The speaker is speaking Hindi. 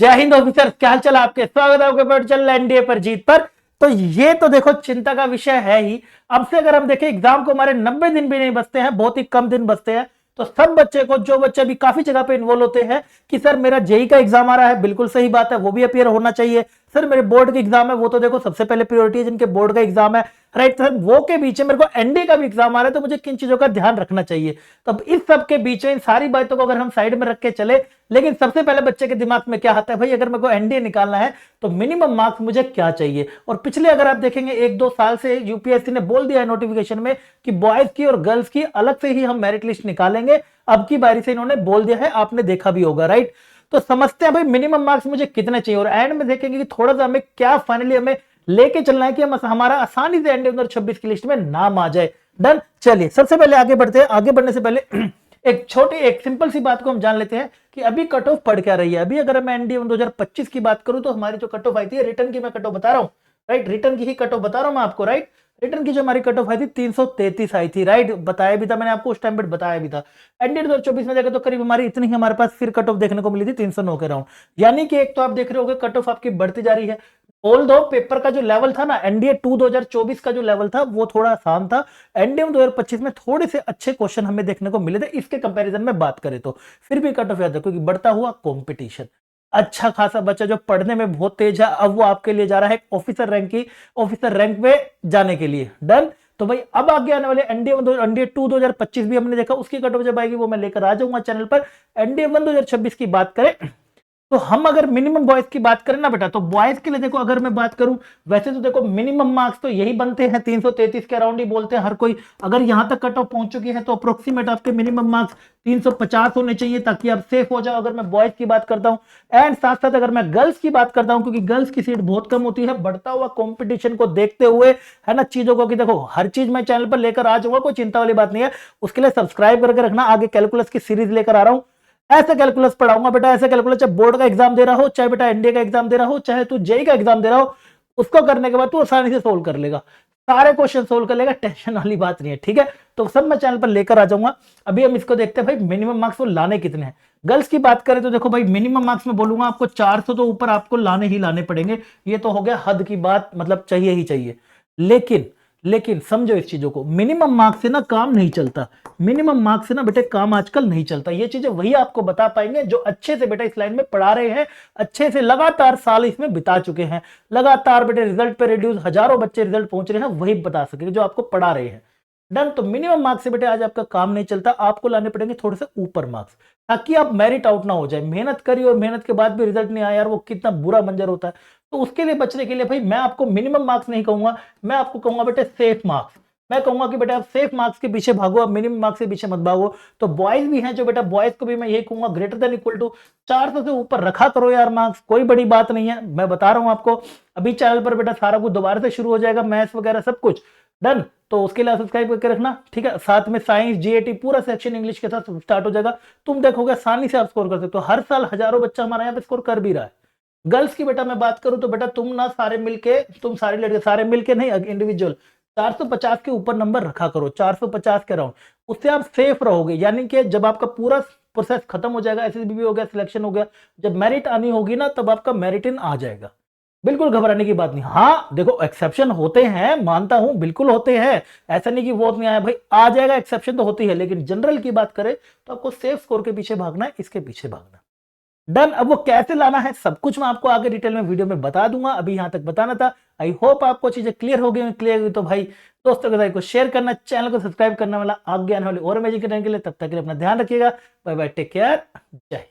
जय हिंद ऑफिसर, क्या हाल चाल आपके। स्वागत है आपके पर चल एनडीए पर जीत पर। तो ये तो देखो चिंता का विषय है ही। अब से अगर हम देखें एग्जाम को हमारे 90 दिन भी नहीं बचते हैं, बहुत ही कम दिन बचते हैं। तो सब बच्चे को, जो बच्चे भी काफी जगह पे इन्वॉल्व होते हैं कि सर मेरा जेई का एग्जाम आ रहा है, बिल्कुल सही बात है, वो भी अपियर होना चाहिए। सर मेरे बोर्ड का एग्जाम है, वो तो देखो सबसे पहले प्रायोरिटी है जिनके बोर्ड का एग्जाम है, राइट सर। वो के बीच में मेरे को एनडीए का भी एग्जाम आ रहा है, तो मुझे किन चीजों का ध्यान रखना चाहिए। तब इस सब के बीच में इन सारी बातों को अगर हम साइड में रख के चले, लेकिन सबसे पहले बच्चे के दिमाग में क्या आता है, भाई अगर मेरे को एनडीए निकालना है तो मिनिमम मार्क्स मुझे क्या चाहिए। और पिछले अगर आप देखेंगे 1-2 साल से यूपीएससी ने बोल दिया है नोटिफिकेशन में कि बॉयज की और गर्ल्स की अलग से ही हम मेरिट लिस्ट निकालेंगे। अब की बारी से इन्होंने बोल दिया है, आपने देखा भी होगा, राइट। तो समझते हैं भाई मिनिमम मार्क्स मुझे कितने चाहिए, और एंड में देखेंगे कि थोड़ा सा हमें क्या फाइनली हमें लेके चलना है कि हम हमारा आसानी से एनडीए 2026 की लिस्ट में नाम आ जाए। डन। चलिए सबसे पहले आगे बढ़ते हैं। आगे बढ़ने से पहले एक सिंपल सी बात को हम जान लेते हैं कि अभी कट ऑफ पड़ क्या रही है। अभी अगर मैं एनडीए 2025 की बात करूं तो हमारी जो कट ऑफ आई थी, रिटर्न की मैं कट ऑफ बता रहा हूं, राइट। रिटर्न की ही कट ऑफ बता रहा हूं मैं आपको, राइट। रिटर्न की जो हमारी कट ऑफ आई थी 333 आई थी, राइट। बताया भी था मैंने आपको उस टाइम पर, बताया भी था। एनडीए 2024 में जाकर तो करीब हमारी इतनी ही हमारे पास फिर कट ऑफ देखने को मिली थी, 309 के राउंड। यानी कि एक तो आप देख रहे होगे कट ऑफ आपकी बढ़ती जा रही है। ऑल दो पेपर का जो लेवल था ना, एनडीए 2 2024 का जो लेवल था वो थोड़ा आसान था। एनडीए 2025 में थोड़े से अच्छे क्वेश्चन हमें देखने को मिले थे, इसके कंपैरिजन में बात करें तो फिर भी कट ऑफ याद है, क्योंकि बढ़ता हुआ कंपटीशन। अच्छा खासा बच्चा जो पढ़ने में बहुत तेज है, अब वो आपके लिए जा रहा है ऑफिसर रैंक पे जाने के लिए। डन। तो भाई अब आगे आने वाले एनडीए 2 2025 भी हमने देखा, उसकी कट ऑफ जब आएगी वो मैं लेकर आ जाऊंगा चैनल पर। एनडीए 1 2026 की बात करें तो हम अगर मिनिमम बॉयज की बात करें ना बेटा, तो बॉयज के लिए देखो अगर मैं बात करूं, वैसे तो देखो मिनिमम मार्क्स तो यही बनते हैं 333 के अराउंड ही बोलते हैं हर कोई। अगर यहां तक कट ऑफ पहुंच चुकी है तो अप्रोक्सीमेट आपके मिनिमम मार्क्स 350 होने चाहिए ताकि आप सेफ हो जाओ, अगर मैं बॉयज की बात करता हूं। एंड साथ साथ अगर मैं गर्ल्स की बात करता हूं, क्योंकि गर्ल्स की सीट बहुत कम होती है, बढ़ता हुआ कॉम्पिटिशन को देखते हुए, है ना, चीजों को कि देखो हर चीज मैं चैनल पर लेकर आ जाऊंगा, कोई चिंता वाली बात नहीं है। उसके लिए सब्सक्राइब करके रखना, आगे कैलकुलस की सीरीज लेकर आ रहा हूं। ऐसे कैलकुलस पढ़ाऊंगा बेटा, ऐसे कैलकुलस, चाहे बोर्ड का एग्जाम दे रहा हो, चाहे बेटा एनडीए का एग्जाम दे रहा हो, चाहे तू जेई का एग्जाम दे रहा हो, उसको करने के बाद तू आसानी से सोल्व कर लेगा, सारे क्वेश्चन सोल्व कर लेगा, टेंशन वाली बात नहीं है, ठीक है। तो सब मैं चैनल पर लेकर आ जाऊंगा। अभी हम इसको देखते हैं भाई मिनिमम मार्क्स वो लाने कितने हैं। गर्ल्स की बात करें तो देखो भाई मिनिमम मार्क्स में बोलूंगा आपको 400 तो ऊपर आपको लाने ही लाने पड़ेंगे। ये तो हो गया हद की बात, मतलब चाहिए ही चाहिए। लेकिन समझो इस चीजों को, मिनिमम मार्क्स से ना काम नहीं चलता। मिनिमम मार्क्स से ना बेटे काम आजकल नहीं चलता। ये चीजें वही आपको बता पाएंगे जो अच्छे से बेटा इस लाइन में पढ़ा रहे हैं, अच्छे से लगातार साल इसमें बिता चुके हैं, लगातार बेटे रिजल्ट पे रिड्यूस हजारों बच्चे रिजल्ट पहुंच रहे हैं, वही बता सकेंगे जो आपको पढ़ा रहे हैं। डन। तो मिनिमम मार्क्स से बेटे आज आपका काम नहीं चलता, आपको लाने पड़ेंगे थोड़े से ऊपर मार्क्स, ताकि आप मेरिट आउट ना हो जाए। मेहनत करी और मेहनत के बाद भी रिजल्ट नहीं आया यार, वो कितना बुरा मंजर होता है। तो उसके लिए बचने के लिए भाई मैं आपको मिनिमम मार्क्स नहीं कहूंगा, मैं आपको कहूंगा बेटे सेफ मार्क्स। मैं कहूंगा कि बेटा आप सेफ मार्क्स के पीछे भागो, आप मिनिमम मार्क्स के पीछे मत भागो। तो बॉयज भी हैं जो बेटा, बॉयज को भी मैं यही कहूंगा ग्रेटर देन इक्वल टू 400 से ऊपर रखा करो यार मार्क्स, कोई बड़ी बात नहीं है। मैं बता रहा हूं आपको, अभी चैनल पर बेटा सारा कुछ दोबारा से शुरू हो जाएगा, मैथ्स वगैरह सब कुछ। डन। तो उसके लिए सब्सक्राइब करके रखना, ठीक है। साथ में साइंस जीएटी पूरा सेक्शन इंग्लिश के साथ स्टार्ट हो जाएगा, तुम देखोगे आसानी से आप स्कोर कर सकते हो। हर साल हजारों बच्चा हमारा यहाँ पे स्कोर कर भी रहा है। गर्ल्स की बेटा मैं बात करूं तो बेटा तुम ना सारे मिलके, तुम सारे लड़के सारे मिलके नहीं, इंडिविजुअल 450 के ऊपर नंबर रखा करो, 450 के अराउंड। उससे आप सेफ रहोगे, यानी कि जब आपका पूरा प्रोसेस खत्म हो जाएगा, एसएसबी हो गया, सिलेक्शन हो गया, जब मेरिट आनी होगी ना तब आपका मेरिट इन आ जाएगा। बिल्कुल घबराने की बात नहीं। हाँ देखो एक्सेप्शन होते हैं, मानता हूं बिल्कुल होते हैं, ऐसा नहीं कि वो नहीं आया भाई, आ जाएगा, एक्सेप्शन तो होती है, लेकिन जनरल की बात करें तो आपको सेफ स्कोर के पीछे भागना है, इसके पीछे भागना। डन। अब वो कैसे लाना है सब कुछ मैं आपको आगे डिटेल में वीडियो में बता दूंगा, अभी यहां तक बताना था। आई होप आपको चीजें क्लियर हो गई। क्लियर हुई तो भाई दोस्तों के साथ को शेयर करना, चैनल को सब्सक्राइब करना, वाला आगे आने वाली और मैजिक करने के लिए। तब तक के लिए अपना ध्यान रखिएगा। बाय बाय, टेक केयर, जय हिंद।